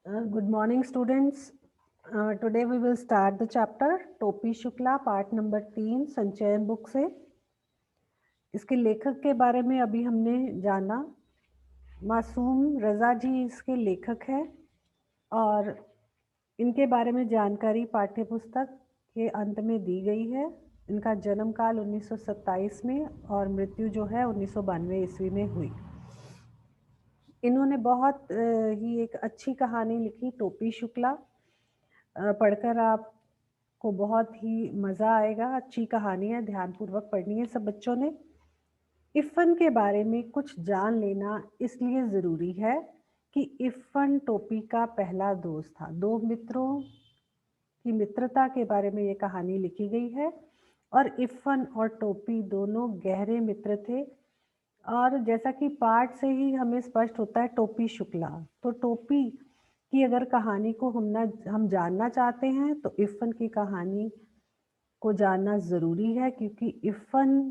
Good morning, students. Today we will start the chapter टोपी Shukla part number 3 संचयन book से। इसके लेखक के बारे में अभी हमने जाना। मासूम रजा जी इसके लेखक हैं और इनके बारे में जानकारी पाठ्य पुस्तक के अंत में दी गई है। इनका जन्म काल 1927 में और मृत्यु जो है 1992 ईस्वी में हुई। इन्होंने बहुत ही एक अच्छी कहानी लिखी टोपी शुक्ला। पढ़कर आपको बहुत ही मज़ा आएगा। अच्छी कहानी है, ध्यानपूर्वक पढ़नी है सब बच्चों ने। इफ़न के बारे में कुछ जान लेना इसलिए ज़रूरी है कि इफ़न टोपी का पहला दोस्त था। दो मित्रों की मित्रता के बारे में ये कहानी लिखी गई है और इफ़न और टोपी दोनों गहरे मित्र थे। और जैसा कि पाठ से ही हमें स्पष्ट होता है टोपी शुक्ला, तो टोपी की अगर कहानी को हम जानना चाहते हैं तो इफ़न की कहानी को जानना ज़रूरी है, क्योंकि इफ़न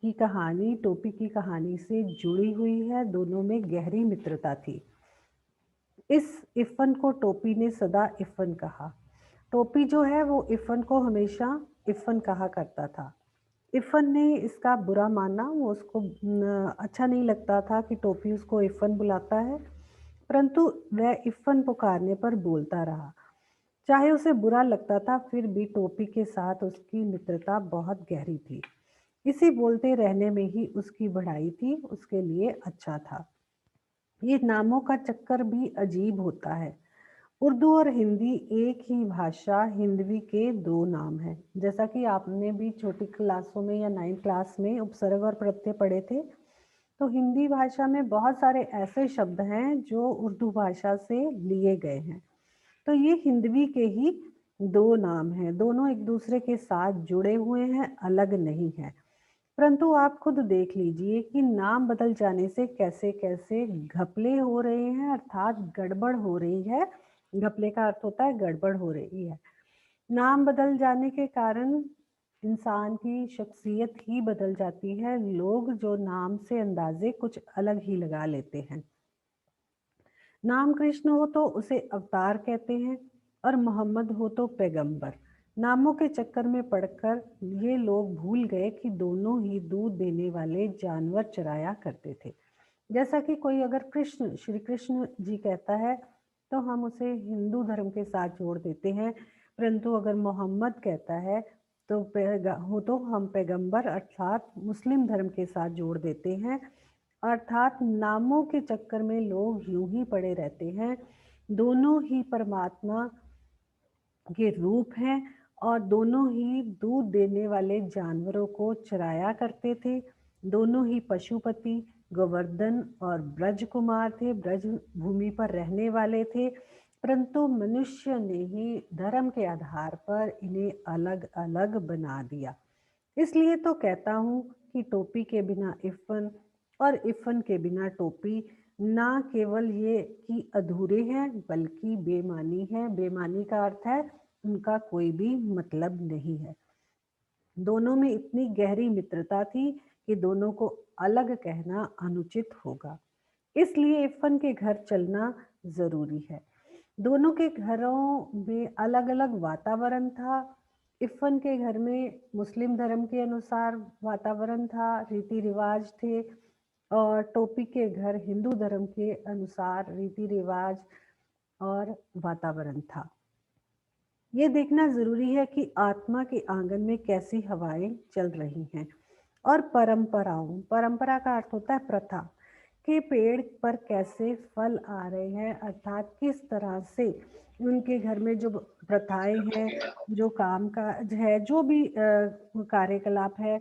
की कहानी टोपी की कहानी से जुड़ी हुई है। दोनों में गहरी मित्रता थी। इस इफ़न को टोपी ने सदा इफ़न कहा। टोपी जो है वो इफ़न को हमेशा इफ़न कहा करता था। इफ़न ने इसका बुरा माना, वो उसको अच्छा नहीं लगता था कि टोपी उसको इफ़न बुलाता है, परंतु वह इफ़न पुकारने पर बोलता रहा। चाहे उसे बुरा लगता था, फिर भी टोपी के साथ उसकी मित्रता बहुत गहरी थी। इसी बोलते रहने में ही उसकी बढ़ाई थी, उसके लिए अच्छा था। ये नामों का चक्कर भी अजीब होता है। उर्दू और हिंदी एक ही भाषा, हिंदवी के दो नाम हैं। जैसा कि आपने भी छोटी क्लासों में या 9th क्लास में उपसर्ग और प्रत्यय पढ़े थे, तो हिंदी भाषा में बहुत सारे ऐसे शब्द हैं जो उर्दू भाषा से लिए गए हैं। तो ये हिंदवी के ही दो नाम हैं, दोनों एक दूसरे के साथ जुड़े हुए हैं, अलग नहीं है। परंतु आप खुद देख लीजिए कि नाम बदल जाने से कैसे कैसे घपले हो रहे हैं, अर्थात गड़बड़ हो रही है। घपले का अर्थ होता है गड़बड़ हो रही है। नाम बदल जाने के कारण इंसान की शख्सियत ही बदल जाती है। लोग जो नाम से अंदाजे कुछ अलग ही लगा लेते हैं। नाम कृष्ण हो तो उसे अवतार कहते हैं और मोहम्मद हो तो पैगंबर। नामों के चक्कर में पड़कर ये लोग भूल गए कि दोनों ही दूध देने वाले जानवर चराया करते थे। जैसा कि कोई अगर कृष्ण, श्री कृष्ण जी कहता है तो हम उसे हिंदू धर्म के साथ जोड़ देते हैं, परंतु अगर मोहम्मद कहता है तो हम पैगंबर अर्थात मुस्लिम धर्म के साथ जोड़ देते हैं। अर्थात नामों के चक्कर में लोग यूं ही पड़े रहते हैं। दोनों ही परमात्मा के रूप हैं और दोनों ही दूध देने वाले जानवरों को चराया करते थे। दोनों ही पशुपति, गोवर्धन और ब्रज कुमार थे, ब्रज भूमि पर रहने वाले थे। परंतु मनुष्य ने ही धर्म के आधार पर इन्हें अलग अलग बना दिया। इसलिए तो कहता हूँ कि टोपी के बिना इफ़न और इफ़न के बिना टोपी ना केवल ये कि अधूरे हैं, बल्कि बेमानी है। बेमानी का अर्थ है उनका कोई भी मतलब नहीं है। दोनों में इतनी गहरी मित्रता थी कि दोनों को अलग कहना अनुचित होगा। इसलिए इफ़न के घर चलना ज़रूरी है। दोनों के घरों में अलग-अलग वातावरण था। इफ़न के घर में मुस्लिम धर्म के अनुसार वातावरण था, रीति-रिवाज थे, और टोपी के घर हिंदू धर्म के अनुसार रीति-रिवाज और वातावरण था। ये देखना ज़रूरी है कि आत्मा के आंगन में कैसी हवाएं चल रही हैं। और परंपरा का अर्थ होता है प्रथा, के पेड़ पर कैसे फल आ रहे हैं, अर्थात किस तरह से उनके घर में जो प्रथाएं हैं, जो काम काज है, जो भी कार्यकलाप है,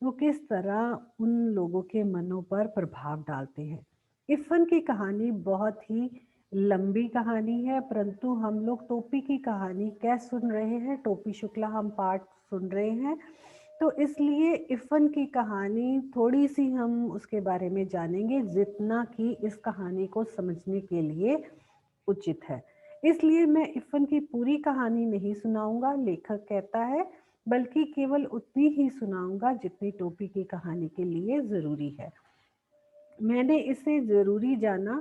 वो किस तरह उन लोगों के मनों पर प्रभाव डालते हैं। इफ़न की कहानी बहुत ही लंबी कहानी है, परंतु हम लोग टोपी की कहानी क्या सुन रहे हैं, टोपी शुक्ला हम पाठ सुन रहे हैं, तो इसलिए इफ़न की कहानी थोड़ी सी हम उसके बारे में जानेंगे, जितना कि इस कहानी को समझने के लिए उचित है। इसलिए मैं इफ़न की पूरी कहानी नहीं सुनाऊंगा, लेखक कहता है, बल्कि केवल उतनी ही सुनाऊंगा जितनी टोपी की कहानी के लिए ज़रूरी है। मैंने इसे ज़रूरी जाना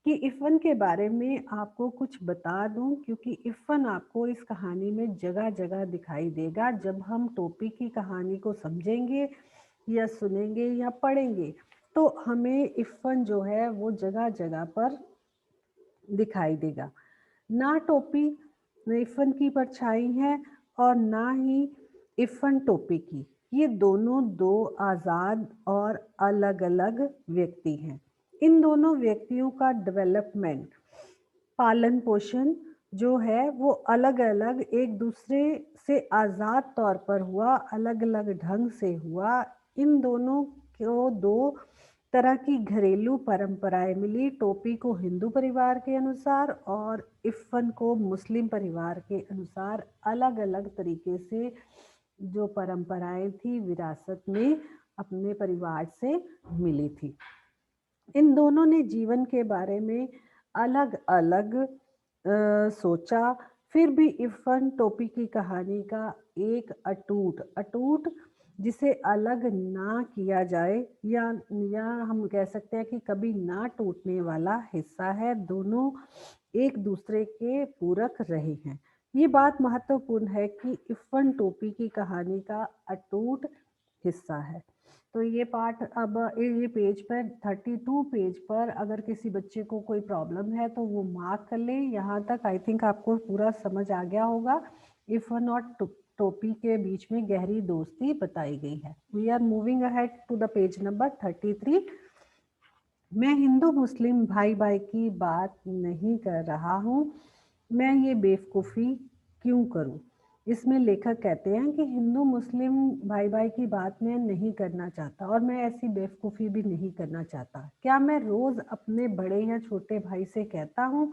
कि इफ़न के बारे में आपको कुछ बता दूं, क्योंकि इफ़न आपको इस कहानी में जगह जगह दिखाई देगा। जब हम टोपी की कहानी को समझेंगे या सुनेंगे या पढ़ेंगे तो हमें इफ़न जो है वो जगह जगह पर दिखाई देगा। ना टोपी इफ़न की परछाई है और ना ही इफ़न टोपी की। ये दोनों दो आज़ाद और अलग-अलग व्यक्ति हैं। इन दोनों व्यक्तियों का डेवलपमेंट, पालन-पोषण जो है वो अलग-अलग एक दूसरे से आज़ाद तौर पर हुआ, अलग-अलग ढंग से हुआ। इन दोनों को दो तरह की घरेलू परंपराएं मिली। टोपी को हिंदू परिवार के अनुसार और इफ़न को मुस्लिम परिवार के अनुसार अलग-अलग तरीके से जो परंपराएं थी विरासत में अपने परिवार से मिली थी। इन दोनों ने जीवन के बारे में अलग-अलग सोचा, फिर भी इफ़न टोपी की कहानी का एक अटूट अटूट जिसे अलग ना किया जाए या हम कह सकते हैं कि कभी ना टूटने वाला हिस्सा है। दोनों एक दूसरे के पूरक रहे हैं। ये बात महत्वपूर्ण है कि इफ़न टोपी की कहानी का अटूट हिस्सा है। तो ये पार्ट अब ये पेज पर 32 पेज पर अगर किसी बच्चे को कोई प्रॉब्लम है तो वो मार्क कर ले। यहाँ तक आई थिंक आपको पूरा समझ आ गया होगा। इफ़न और टोपी के बीच में गहरी दोस्ती बताई गई है। We are moving ahead to the page number 33। मैं हिंदू मुस्लिम भाई भाई की बात नहीं कर रहा हूँ। मैं ये बेवकूफ़ी क्यों करूँ? इसमें लेखक कहते हैं कि हिंदू मुस्लिम भाई भाई की बात मैं नहीं करना चाहता और मैं ऐसी बेवकूफ़ी भी नहीं करना चाहता। क्या मैं रोज़ अपने बड़े या छोटे भाई से कहता हूँ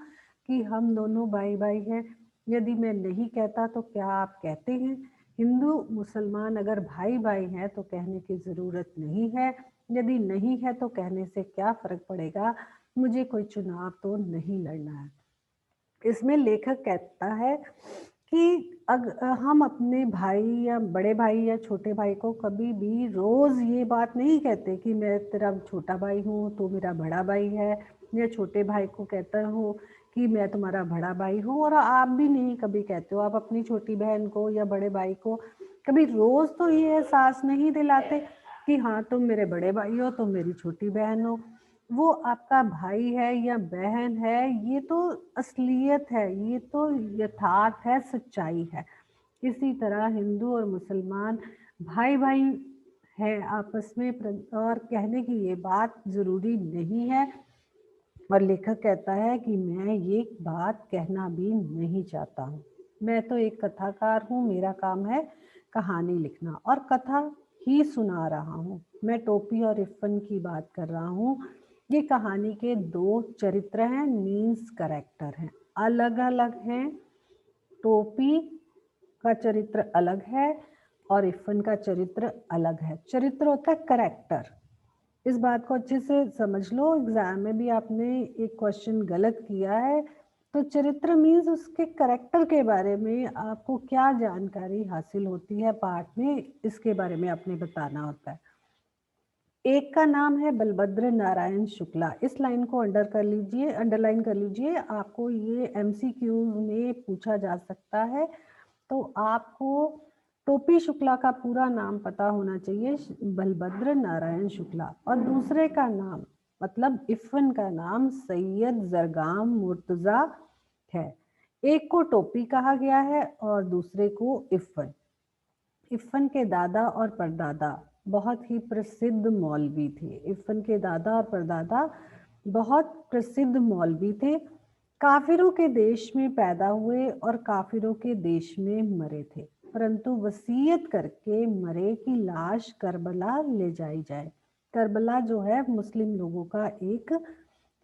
कि हम दोनों भाई भाई हैं? यदि मैं नहीं कहता तो क्या आप कहते हैं? हिंदू मुसलमान अगर भाई भाई हैं तो कहने की ज़रूरत नहीं है। यदि नहीं है तो कहने से क्या फ़र्क पड़ेगा? मुझे कोई चुनाव तो नहीं लड़ना है। इसमें लेखक कहता है कि हम अपने भाई या बड़े भाई या छोटे भाई को कभी भी रोज़ ये बात नहीं कहते कि मैं तेरा छोटा भाई हूँ, तू मेरा बड़ा भाई है, या छोटे भाई को कहता हूँ कि मैं तुम्हारा बड़ा भाई हूँ। और आप भी नहीं कभी कहते हो, आप अपनी छोटी बहन को या बड़े भाई को कभी रोज़ तो ये एहसास नहीं दिलाते कि हाँ तुम मेरे बड़े भाई हो, तुम मेरी छोटी बहन हो। वो आपका भाई है या बहन है, ये तो असलियत है, ये तो यथार्थ है, सच्चाई है। इसी तरह हिंदू और मुसलमान भाई भाई है आपस में और कहने की ये बात ज़रूरी नहीं है। और लेखक कहता है कि मैं ये बात कहना भी नहीं चाहता हूँ। मैं तो एक कथाकार हूँ, मेरा काम है कहानी लिखना और कथा ही सुना रहा हूँ। मैं टोपी और इफ़न की बात कर रहा हूँ। ये कहानी के दो चरित्र हैं, मीन्स कैरेक्टर हैं, अलग अलग हैं। टोपी का चरित्र अलग है और इफ़न का चरित्र अलग है। चरित्र होता है कैरेक्टर। इस बात को अच्छे से समझ लो, एग्जाम में भी आपने एक क्वेश्चन गलत किया है। तो चरित्र मीन्स उसके कैरेक्टर के बारे में आपको क्या जानकारी हासिल होती है पाठ में, इसके बारे में आपने बताना होता है। एक का नाम है बलभद्र नारायण शुक्ला। इस लाइन को अंडरलाइन कर लीजिए। आपको ये MCQ में पूछा जा सकता है। तो आपको टोपी शुक्ला का पूरा नाम पता होना चाहिए, बलभद्र नारायण शुक्ला। और दूसरे का नाम मतलब इफ़न का नाम सैयद जरगाम मुर्तज़ा है। एक को टोपी कहा गया है और दूसरे को इफ़न। इफ़न के दादा और परदादा बहुत ही प्रसिद्ध मौलवी थे। इफ़न के दादा और परदादा बहुत प्रसिद्ध मौलवी थे। काफिरों के देश में पैदा हुए और काफिरों के देश में मरे थे, परंतु वसीयत करके मरे कि लाश करबला ले जाई जाए। करबला जो है मुस्लिम लोगों का एक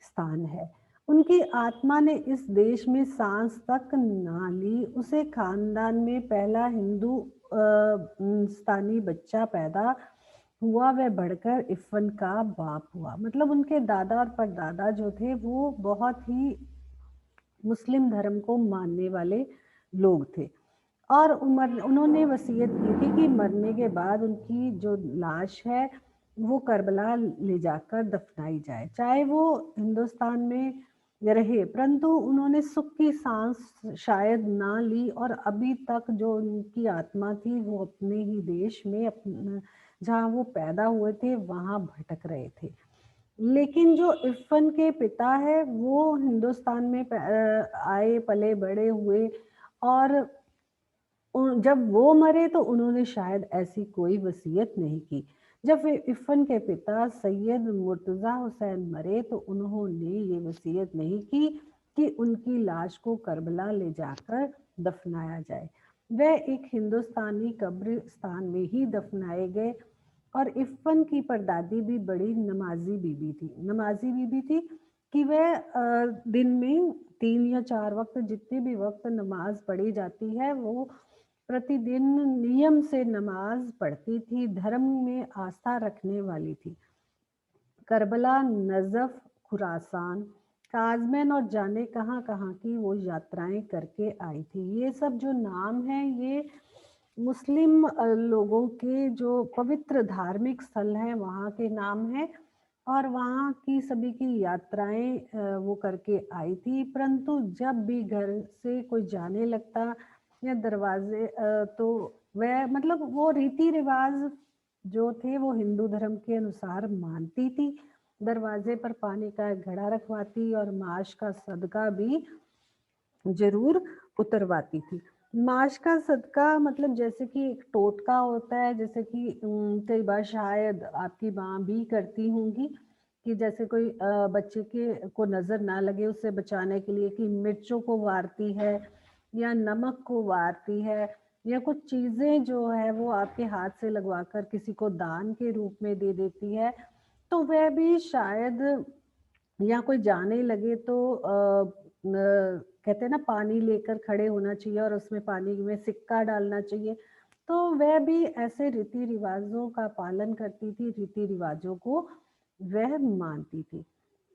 स्थान है। उनकी आत्मा ने इस देश में सांस तक ना ली। उसे खानदान में पहला हिंदुस्तानी बच्चा पैदा हुआ, वह बढ़कर इफ़न का बाप हुआ। मतलब उनके दादा और परदादा जो थे वो बहुत ही मुस्लिम धर्म को मानने वाले लोग थे। और उन्होंने वसीयत की थी कि मरने के बाद उनकी जो लाश है वो करबला ले जाकर दफनाई जाए। चाहे वो हिंदुस्तान में रहे, परंतु उन्होंने सुख की सांस शायद ना ली और अभी तक जो उनकी आत्मा थी वो अपने ही देश में जहाँ वो पैदा हुए थे वहां भटक रहे थे। लेकिन जो इरफान के पिता है वो हिंदुस्तान में आए, पले बड़े हुए, और जब वो मरे तो उन्होंने शायद ऐसी कोई वसीयत नहीं की। जब इरफान के पिता सैयद मुर्तज़ा हुसैन मरे तो उन्होंने ये वसीयत नहीं की कि उनकी लाश को करबला ले जाकर दफनाया जाए। वह एक हिंदुस्तानी कब्रिस्तान में ही दफनाए गए। और इरफान की परदादी भी बड़ी नमाजी बीबी थी कि वह दिन में 3 या 4 वक्त, जितने भी वक्त नमाज पढ़ी जाती है, वो प्रतिदिन नियम से नमाज पढ़ती थी, धर्म में आस्था रखने वाली थी। करबला, नजफ, खुरासान, काजमैन और जाने कहाँ कहाँ की वो यात्राएं करके आई थी। ये सब जो नाम है ये मुस्लिम लोगों के जो पवित्र धार्मिक स्थल हैं वहाँ के नाम हैं, और वहाँ की सभी की यात्राएं वो करके आई थी। परंतु जब भी घर से कोई जाने लगता या दरवाजे तो वह मतलब वो रीति रिवाज जो थे वो हिंदू धर्म के अनुसार मानती थी। दरवाजे पर पानी का एक घड़ा रखवाती और माश का सदका भी जरूर उतरवाती थी। माश का सदका मतलब जैसे कि एक टोटका होता है, जैसे कि कई बार शायद आपकी माँ भी करती होंगी कि जैसे कोई बच्चे के को नजर ना लगे उसे बचाने के लिए कि मिर्चों को वारती है या नमक को वारती है, या कुछ चीजें जो है वो आपके हाथ से लगवाकर किसी को दान के रूप में दे देती है। तो वह भी शायद, या कोई जाने लगे तो कहते हैं ना पानी लेकर खड़े होना चाहिए और उसमें पानी में सिक्का डालना चाहिए। तो वह भी ऐसे रीति रिवाजों का पालन करती थी, रीति रिवाजों को वह मानती थी।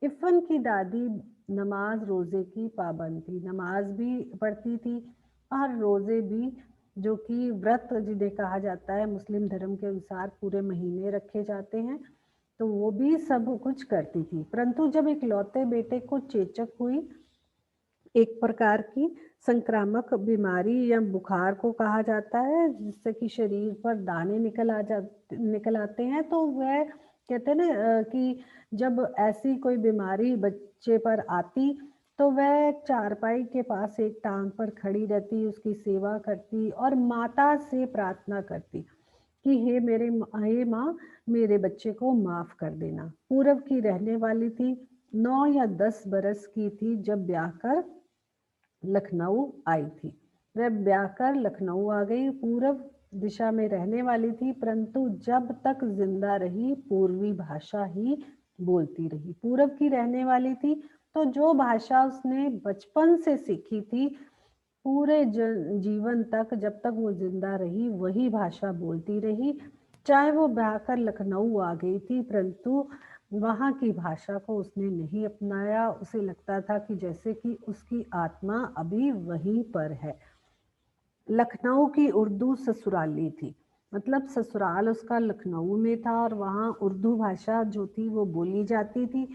इरफान की दादी नमाज रोजे की पाबंद थी, नमाज भी पढ़ती थी और रोजे भी, जो कि व्रत जिन्हें कहा जाता है मुस्लिम धर्म के अनुसार पूरे महीने रखे जाते हैं, तो वो भी सब कुछ करती थी। परंतु जब इकलौते बेटे को चेचक हुई, एक प्रकार की संक्रामक बीमारी या बुखार को कहा जाता है, जिससे कि शरीर पर दाने निकल आते हैं, तो वह कहते हैं ना कि जब ऐसी कोई बीमारी बच्चे पर आती तो वह चारपाई के पास एक टांग पर खड़ी रहती, उसकी सेवा करती और माता से प्रार्थना करती कि हे माँ, मेरे बच्चे को माफ कर देना। पूरब की रहने वाली थी, 9 या 10 बरस की थी जब ब्याह कर लखनऊ आई थी। वह ब्याह कर लखनऊ आ गई। पूर्व दिशा में रहने वाली थी, परंतु जब तक जिंदा रही पूर्वी भाषा ही बोलती रही। पूरब की रहने वाली थी तो जो भाषा उसने बचपन से सीखी थी, पूरे जीवन तक जब तक वो जिंदा रही वही भाषा बोलती रही। चाहे वो ब्याह कर लखनऊ आ गई थी, परंतु वहाँ की भाषा को उसने नहीं अपनाया। उसे लगता था कि जैसे कि उसकी आत्मा अभी वहीं पर है। लखनऊ की उर्दू ससुराली थी, मतलब ससुराल उसका लखनऊ में था और वहाँ उर्दू भाषा जो थी वो बोली जाती थी।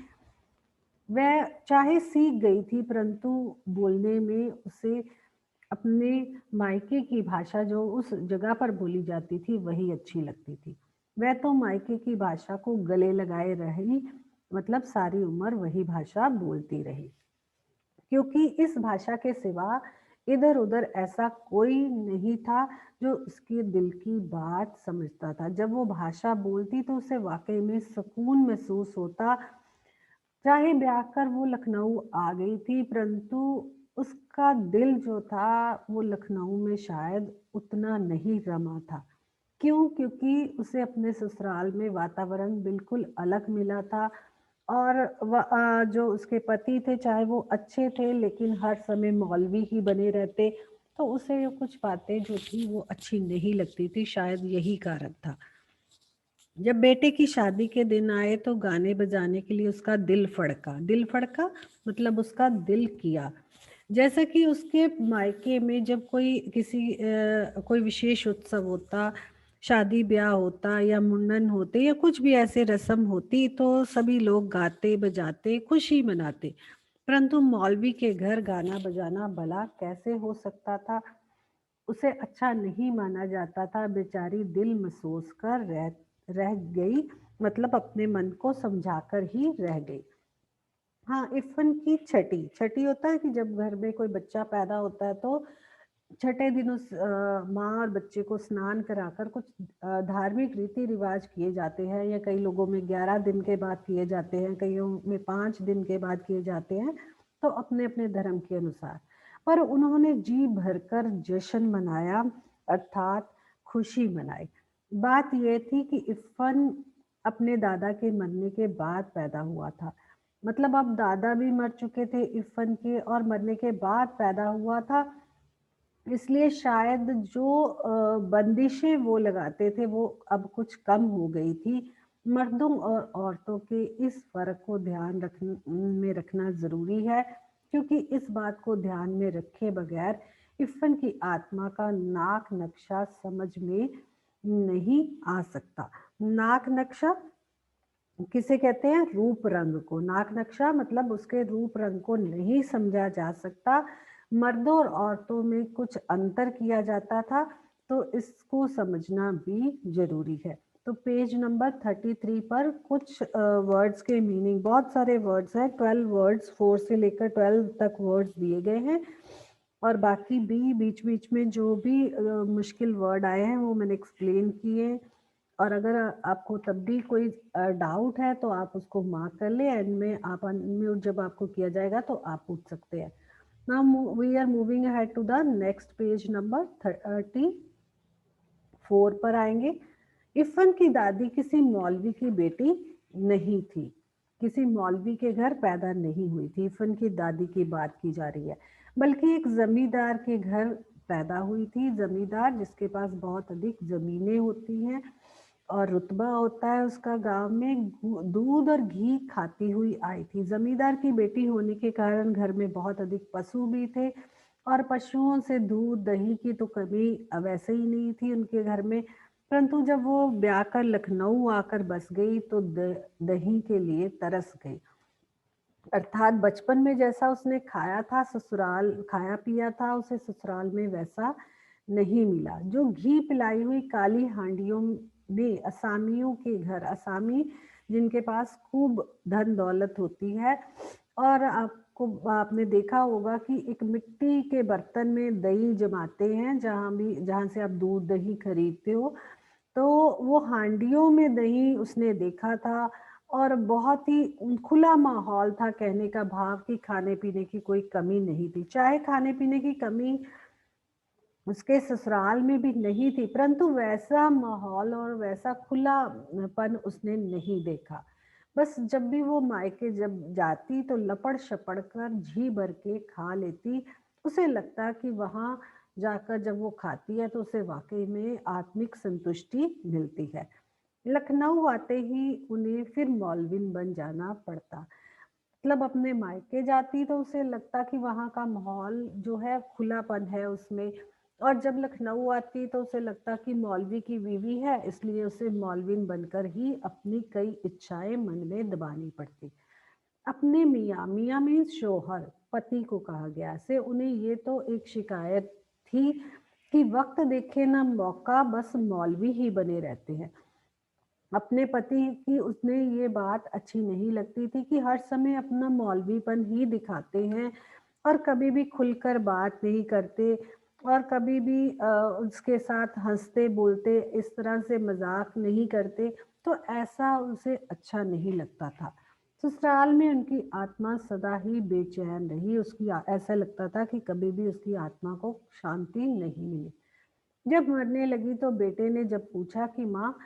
वह चाहे सीख गई थी, परंतु बोलने में उसे अपने मायके की भाषा जो उस जगह पर बोली जाती थी वही अच्छी लगती थी। वह तो मायके की भाषा को गले लगाए रही, मतलब सारी उम्र वही भाषा बोलती रही, क्योंकि इस भाषा के सिवा इधर उधर ऐसा कोई नहीं था जो उसके दिल की बात समझता था। जब वो भाषा बोलती तो उसे वाकई में सुकून महसूस होता। चाहे ब्याह कर वो लखनऊ आ गई थी, परंतु उसका दिल जो था वो लखनऊ में शायद उतना नहीं रमा था। क्यों? क्योंकि उसे अपने ससुराल में वातावरण बिल्कुल अलग मिला था, और जो उसके पति थे चाहे वो अच्छे थे लेकिन हर समय मौलवी ही बने रहते, तो उसे कुछ बातें जो थी वो अच्छी नहीं लगती थी। शायद यही कारण था। जब बेटे की शादी के दिन आए तो गाने बजाने के लिए उसका दिल फड़का। दिल फड़का मतलब उसका दिल किया। जैसा कि उसके मायके में जब कोई विशेष उत्सव होता, शादी ब्याह होता या मुंडन होते या कुछ भी ऐसे रस्म होती, तो सभी लोग गाते बजाते खुशी मनाते। परंतु मौलवी के घर गाना बजाना भला कैसे हो सकता था? उसे अच्छा नहीं माना जाता था। बेचारी दिल मसोस कर रह गई, मतलब अपने मन को समझाकर ही रह गई। हाँ, इफ़न की छठी, छठी होता है कि जब घर में कोई बच्चा पैदा होता है तो छठे दिन माँ और बच्चे को स्नान कराकर कुछ धार्मिक रीति-रिवाज किए जाते हैं, या कई लोगों में 11 दिन के बाद किए जाते हैं, कईयों में 5 दिन के बाद किए जाते हैं, तो अपने-अपने धर्म के अनुसार। पर उन्होंने जी भरकर जश्न मनाया, अर्थात खुशी मनाई। बात ये थी कि इफ़न अपने दादा के मरने के बाद पैदा हुआ था। मतलब अब दादा भी मर चुके थे इफ़न के, और मरने के बाद पैदा हुआ था, इसलिए शायद जो बंदिशें वो लगाते थे वो अब कुछ कम हो गई थी। मर्दों और औरतों के इस फ़र्क को ध्यान में रखना ज़रूरी है, क्योंकि इस बात को ध्यान में रखे बगैर इफ़न की आत्मा का नाक नक्शा समझ में नहीं आ सकता। नाक नक्शा किसे कहते हैं? रूप रंग को। नाक नक्शा मतलब उसके रूप रंग को नहीं समझा जा सकता। मर्दों और औरतों में कुछ अंतर किया जाता था, तो इसको समझना भी ज़रूरी है। तो पेज नंबर 33 पर कुछ वर्ड्स के मीनिंग, बहुत सारे वर्ड्स हैं, 12 वर्ड्स, 4 से लेकर 12 तक वर्ड्स दिए गए हैं, और बाकी भी बीच-बीच में जो भी मुश्किल वर्ड आए हैं वो मैंने एक्सप्लेन किए। और अगर आपको तब भी कोई डाउट है तो आप उसको मार्क कर लें, एंड में आप अनम्यूट जब आपको किया जाएगा तो आप पूछ सकते हैं। Now we are moving ahead to the next page number 34 पर आएंगे। इफ़न की दादी किसी मौलवी की बेटी नहीं थी, किसी मौलवी के घर पैदा नहीं हुई थी। इफ़न की दादी की बात की जा रही है, बल्कि एक जमींदार के घर पैदा हुई थी। जमींदार जिसके पास बहुत अधिक ज़मीनें होती हैं और रुतबा होता है उसका, गाँव में दूध और घी खाती हुई आई थी। जमींदार की बेटी होने के कारण घर में बहुत अधिक पशु भी थे, और पशुओं से दूध दही की तो कमी वैसे ही नहीं थी उनके घर में। परंतु जब वो ब्याह कर लखनऊ आकर बस गई तो दही के लिए तरस गई। अर्थात बचपन में जैसा उसने खाया था, ससुराल खाया पिया था, उसे ससुराल में वैसा नहीं मिला। जो घी पिलाई हुई काली हांडियों ने असामियों के घर, असामी जिनके पास खूब धन दौलत होती है, और आपने देखा होगा कि एक मिट्टी के बर्तन में दही जमाते हैं, जहाँ से आप दूध दही खरीदते हो, तो वो हांडियों में दही उसने देखा था, और बहुत ही खुला माहौल था, कहने का भाव कि खाने-पीने की कोई कमी नहीं थी। चाहे खाने-पीने की कमी उसके ससुराल में भी नहीं थी, परंतु वैसा माहौल और वैसा खुलापन उसने नहीं देखा। बस जब भी वो मायके जब जाती तो लपड़-शपड़ कर जी भर के खा लेती। उसे लगता कि वहाँ जाकर जब वो खाती है तो उसे वाक़ई में आत्मिक संतुष्टि मिलती है। लखनऊ आते ही उन्हें फिर मौलविन बन जाना पड़ता। मतलब अपने मायके जाती तो उसे लगता कि वहाँ का माहौल जो है खुलापन है उसमें, और जब लखनऊ आती तो उसे लगता कि मौलवी की बीवी है, इसलिए उसे मौलविन बनकर ही अपनी कई इच्छाएं मन में दबानी पड़ती। अपने मियाँ, मियाँ मीन्स शोहर, पति को कहा गया से उन्हें ये तो एक शिकायत थी कि वक्त देखे ना मौका बस मौलवी ही बने रहते हैं। अपने पति की उसने ये बात अच्छी नहीं लगती थी कि हर समय अपना मौलवीपन ही दिखाते हैं, और कभी भी खुलकर बात नहीं करते, और कभी भी उसके साथ हँसते बोलते इस तरह से मज़ाक नहीं करते, तो ऐसा उसे अच्छा नहीं लगता था। ससुराल में उनकी आत्मा सदा ही बेचैन रही, ऐसा लगता था कि कभी भी उसकी आत्मा को शांति नहीं मिली। जब मरने लगी तो बेटे ने जब पूछा कि माँ,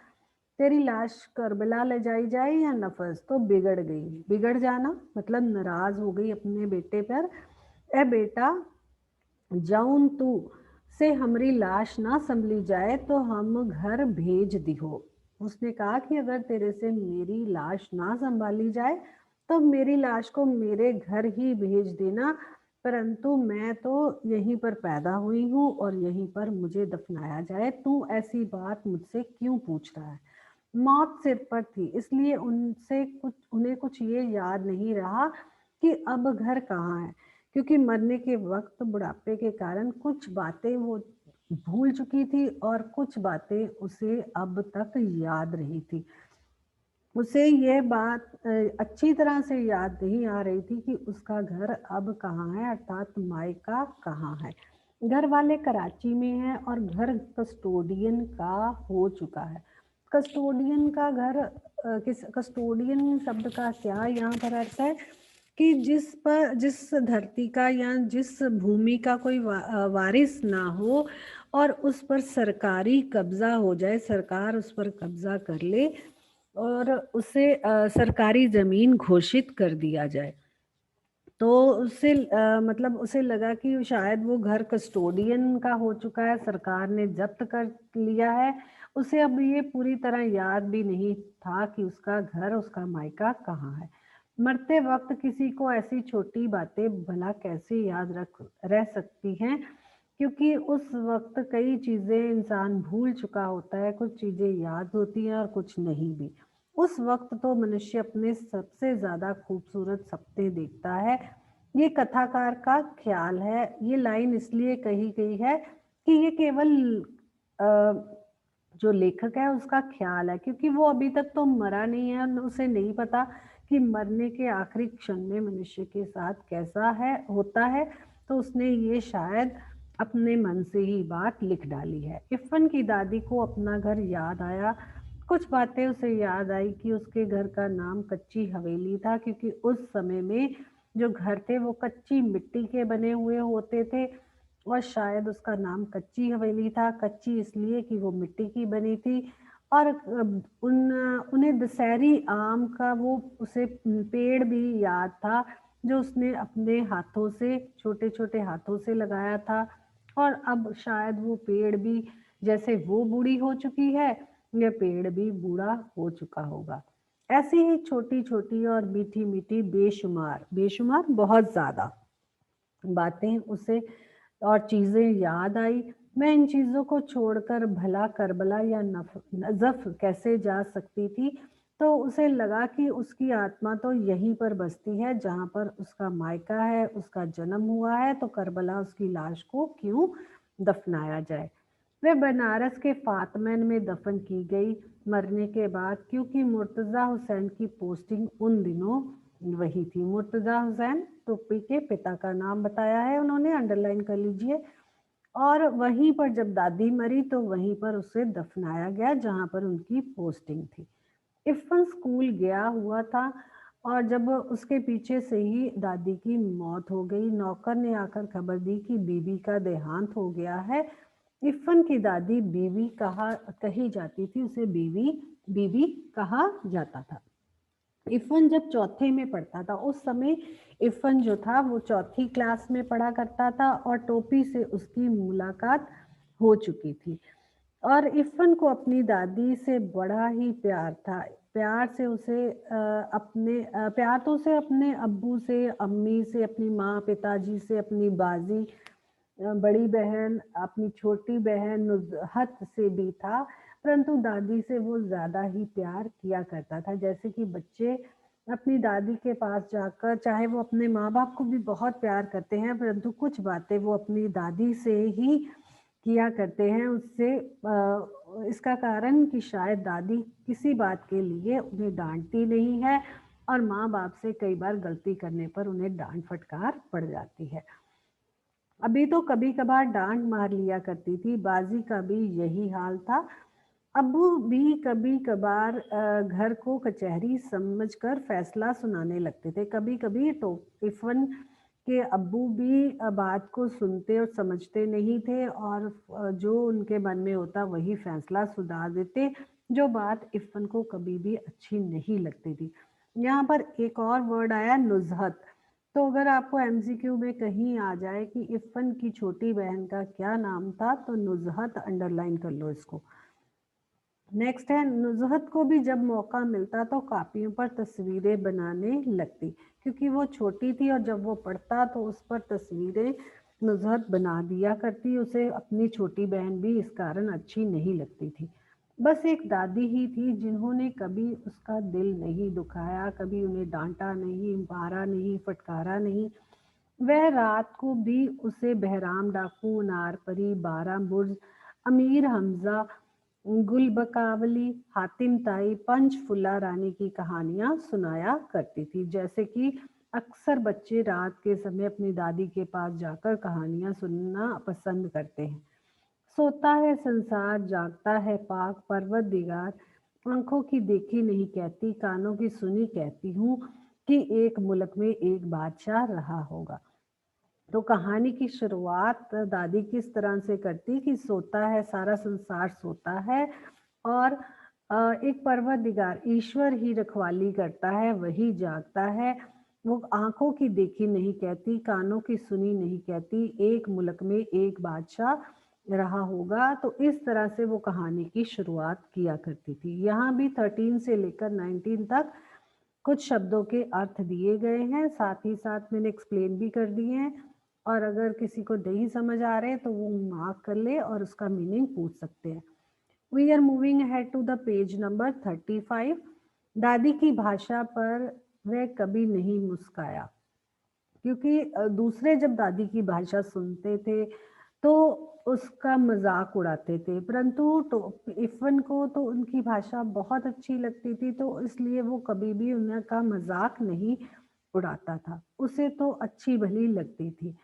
तेरी लाश करबला ले जाई जाए या नफस, तो बिगड़ गई। बिगड़ जाना मतलब नाराज हो गई अपने बेटे पर। ए बेटा, जौन तू से हमरी लाश ना संभली जाए तो हम घर भेज दिहो। उसने कहा कि अगर तेरे से मेरी लाश ना संभाली जाए तो मेरी लाश को मेरे घर ही भेज देना, परंतु मैं तो यहीं पर पैदा हुई हूँ और यहीं पर मुझे दफनाया जाए। तू ऐसी बात मुझसे क्यों पूछ रहा है? मौत सिर पर थी, इसलिए उन्हें कुछ ये याद नहीं रहा कि अब घर कहाँ है, क्योंकि मरने के वक़्त बुढ़ापे के कारण कुछ बातें वो भूल चुकी थी और कुछ बातें उसे अब तक याद रही थी। उसे ये बात अच्छी तरह से याद नहीं आ रही थी कि उसका घर अब कहाँ है, अर्थात मायका कहाँ है। घर वाले कराची में हैं और घर कस्टोडियन का हो चुका है। कस्टोडियन का घर किस कस्टोडियन शब्द का क्या यहाँ पर अर्थ है कि जिस धरती का या जिस भूमि का कोई वारिस ना हो और उस पर सरकारी कब्जा हो जाए, सरकार उस पर कब्जा कर ले और उसे सरकारी ज़मीन घोषित कर दिया जाए। तो उससे मतलब उसे लगा कि शायद वो घर कस्टोडियन का हो चुका है, सरकार ने ज़ब्त कर लिया है। उसे अब ये पूरी तरह याद भी नहीं था कि उसका घर, उसका मायका कहाँ है। मरते वक़्त किसी को ऐसी छोटी बातें भला कैसे याद रह सकती हैं, क्योंकि उस वक़्त कई चीज़ें इंसान भूल चुका होता है, कुछ चीज़ें याद होती हैं और कुछ नहीं भी। उस वक़्त तो मनुष्य अपने सबसे ज़्यादा खूबसूरत सपने देखता है। ये कथाकार का ख़्याल है। ये लाइन इसलिए कही गई है कि ये केवल अ, जो लेखक है उसका ख़्याल है, क्योंकि वो अभी तक तो मरा नहीं है और उसे नहीं पता कि मरने के आखिरी क्षण में मनुष्य के साथ कैसा है होता है। तो उसने ये शायद अपने मन से ही बात लिख डाली है। इफ़न की दादी को अपना घर याद आया। कुछ बातें उसे याद आई कि उसके घर का नाम कच्ची हवेली था, क्योंकि उस समय में जो घर थे वो कच्ची मिट्टी के बने हुए होते थे और शायद उसका नाम कच्ची हवेली था। कच्ची इसलिए कि वो मिट्टी की बनी थी और उन्हें दशहरी आम का वो उसे पेड़ भी याद था, जो उसने अपने हाथों से, छोटे-छोटे हाथों से लगाया था और अब शायद वो पेड़ भी, जैसे वो बूढ़ी हो चुकी है, ये पेड़ भी बूढ़ा हो चुका होगा। ऐसी ही छोटी-छोटी और मीठी-मीठी बेशुमार, बेशुमार बहुत ज़्यादा बातें उसे और चीज़ें याद आई। मैं इन चीज़ों को छोड़कर भला करबला या नज़फ़ कैसे जा सकती थी? तो उसे लगा कि उसकी आत्मा तो यहीं पर बसती है जहाँ पर उसका मायका है, उसका जन्म हुआ है, तो करबला उसकी लाश को क्यों दफ़नाया जाए? वह बनारस के फ़ातिमेन में दफ़न की गई मरने के बाद, क्योंकि मुर्तज़ा हुसैन की पोस्टिंग उन दिनों वही थी। मुर्तज़ा हुसैन टोपी के पिता का नाम बताया है उन्होंने, अंडरलाइन कर लीजिए। और वहीं पर जब दादी मरी तो वहीं पर उसे दफनाया गया जहाँ पर उनकी पोस्टिंग थी। इरफान स्कूल गया हुआ था और जब उसके पीछे से ही दादी की मौत हो गई। नौकर ने आकर खबर दी कि बीबी का देहांत हो गया है। इरफान की दादी बीवी कही जाती थी, उसे बीवी बीबी कहा जाता था। इरफान जब चौथे में पढ़ता था, उस समय इरफान जो था वो चौथी क्लास में पढ़ा करता था और टोपी से उसकी मुलाकात हो चुकी थी और इरफान को अपनी दादी से बड़ा ही प्यार था। प्यार से उसे प्यार तो उसे अपने अब्बू से, अम्मी से, अपनी माँ, पिताजी से, अपनी बाजी, बड़ी बहन, अपनी छोटी बहन नुज़हत से भी था, परंतु दादी से वो ज़्यादा ही प्यार किया करता था। जैसे कि बच्चे अपनी दादी के पास जाकर, चाहे वो अपने माँ-बाप को भी बहुत प्यार करते हैं, परंतु कुछ बातें वो अपनी दादी से ही किया करते हैं। इसका कारण कि शायद दादी किसी बात के लिए उन्हें डाँटती नहीं है और माँ-बाप से कई बार गलती करने पर उन्हें डाँट-फटकार पड़ जाती है। अभी तो कभी-कभार डाँट मार लिया करती थी, बाजी का भी यही हाल था। अब्बू भी कभी-कभार घर को कचहरी समझकर फैसला सुनाने लगते थे। कभी-कभी तो टिफ़न के अब्बू भी बात को सुनते और समझते नहीं थे और जो उनके मन में होता वही फैसला सुना देते, जो बात इफ़न को कभी भी अच्छी नहीं लगती थी। यहाँ पर एक और वर्ड आया, नुज़हत। तो अगर आपको एमसीक्यू में कहीं आ जाए कि इफ़न की छोटी बहन का क्या नाम था, तो नुज़हत अंडरलाइन कर लो इसको। नेक्स्ट है, नुज़हत को भी जब मौका मिलता तो कापियों पर तस्वीरें बनाने लगती, क्योंकि वो छोटी थी और जब वो पढ़ता तो उस पर तस्वीरें नुज़हत बना दिया करती। उसे अपनी छोटी बहन भी इस कारण अच्छी नहीं लगती थी। बस एक दादी ही थी जिन्होंने कभी उसका दिल नहीं दुखाया, कभी उन्हें डाँटा नहीं, मारा नहीं, फटकारा नहीं। वह रात को भी उसे बहराम डाकू, नारपरी, बारह बुर्ज, अमीर हमज़ा, गुल बकावली, हातिम ताई, पंचफुला रानी की कहानियाँ सुनाया करती थी। जैसे कि अक्सर बच्चे रात के समय अपनी दादी के पास जाकर कहानियाँ सुनना पसंद करते हैं। सोता है संसार, जागता है पाक परवरदिगार, आँखों की देखी नहीं कहती, कानों की सुनी कहती हूँ कि एक मुल्क में एक बादशाह रहा होगा। तो कहानी की शुरुआत दादी किस तरह से करती कि सोता है, सारा संसार सोता है और एक परवरदिगार ईश्वर ही रखवाली करता है, वही जागता है। वो आँखों की देखी नहीं कहती, कानों की सुनी नहीं कहती, एक मुल्क में एक बादशाह रहा होगा। तो इस तरह से वो कहानी की शुरुआत किया करती थी। यहाँ भी 13 से लेकर 19 तक कुछ शब्दों के अर्थ दिए गए हैं, साथ ही साथ मैंने एक्सप्लेन भी कर दिए हैं और अगर किसी को नहीं समझ आ रहे तो वो मार्क कर ले और उसका मीनिंग पूछ सकते हैं। We are moving ahead to the page number 35। दादी की भाषा पर वह कभी नहीं मुस्काया, क्योंकि दूसरे जब दादी की भाषा सुनते थे तो उसका मजाक उड़ाते थे, परंतु तो इफ़न को तो उनकी भाषा बहुत अच्छी लगती थी, तो इसलिए वो कभी भी उनका मजाक नहीं उड़ाता था, उसे तो अच्छी भली लगती थी।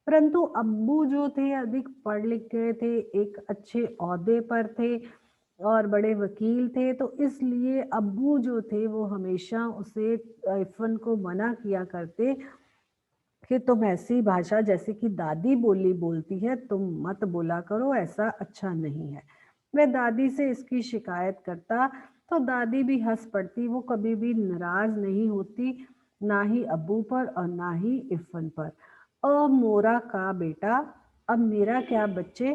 परंतु अब्बू जो थे अधिक पढ़ लिख गए थे, एक अच्छे ओहदे पर थे और बड़े वकील थे, तो इसलिए अब्बू जो थे वो हमेशा उसे इफ़न को मना किया करते कि तुम ऐसी भाषा जैसे कि दादी बोली बोलती है तुम मत बोला करो, ऐसा अच्छा नहीं है। मैं दादी से इसकी शिकायत करता तो दादी भी हंस पड़ती, वो कभी भी नाराज नहीं होती, ना ही अब्बू पर और ना ही इफ़न पर। ओ मोरा का बेटा, अब मेरा क्या बच्चे,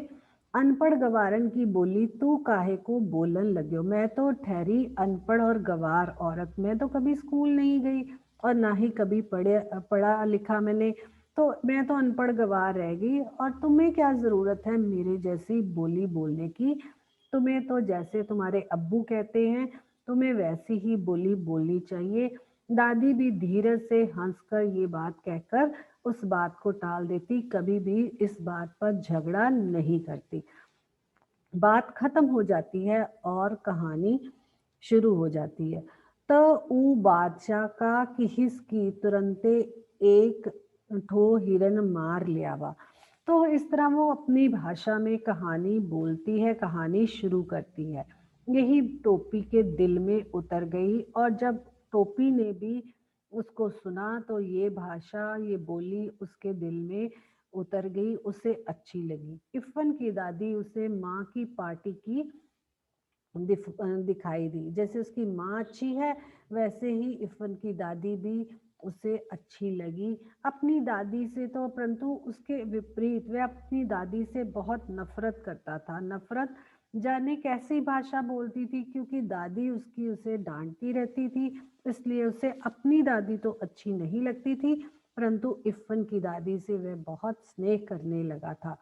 अनपढ़ गवारन की बोली तू काहे को बोलन लग्यो। मैं तो ठहरी अनपढ़ और गवार औरत, मैं तो कभी स्कूल नहीं गई और ना ही कभी पढ़ा लिखा मैंने, तो मैं तो अनपढ़ गवार रह गई और तुम्हें क्या ज़रूरत है मेरे जैसी बोली बोलने की। तुम्हें तो जैसे तुम्हारे अब्बू कहते हैं तुम्हें वैसी ही बोली बोलनी चाहिए। दादी भी धीरज से हंसकर ये बात कहकर उस बात को टाल देती, कभी भी इस बात पर झगड़ा नहीं करती। बात खत्म हो जाती है और कहानी शुरू हो जाती है। तो ऊ बादशाह का किहिस की तुरंते एक ठो हिरन मार लियावा। तो इस तरह वो अपनी भाषा में कहानी बोलती है, कहानी शुरू करती है। यही टोपी के दिल में उतर गई और जब टोपी ने भी उसको सुना तो ये भाषा, ये बोली उसके दिल में उतर गई, उसे अच्छी लगी। इफ़न की दादी उसे माँ की पार्टी की दिखाई दी। जैसे उसकी माँ अच्छी है, वैसे ही इफ़न की दादी भी उसे अच्छी लगी। अपनी दादी से तो, परंतु उसके विपरीत वह अपनी दादी से बहुत नफ़रत करता था। नफ़रत जाने कैसी भाषा बोलती थी, क्योंकि दादी उसकी उसे डाँटती रहती थी, इसलिए उसे अपनी दादी तो अच्छी नहीं लगती थी, परंतु इफ़न की दादी से वह बहुत स्नेह करने लगा था।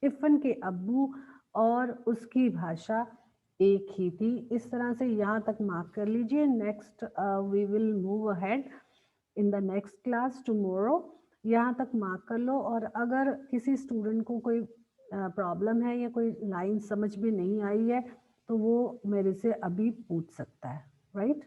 इफ़न के अब्बू और उसकी भाषा एक ही थी। इस तरह से यहाँ तक मार्क कर लीजिए। Next we will move ahead in the next class tomorrow. यहाँ तक मार्क कर लो और अगर किसी स्टूडेंट को कोई प्रॉब्लम है या कोई लाइन समझ में नहीं आई है तो वो मेरे से अभी पूछ सकता है, राइट?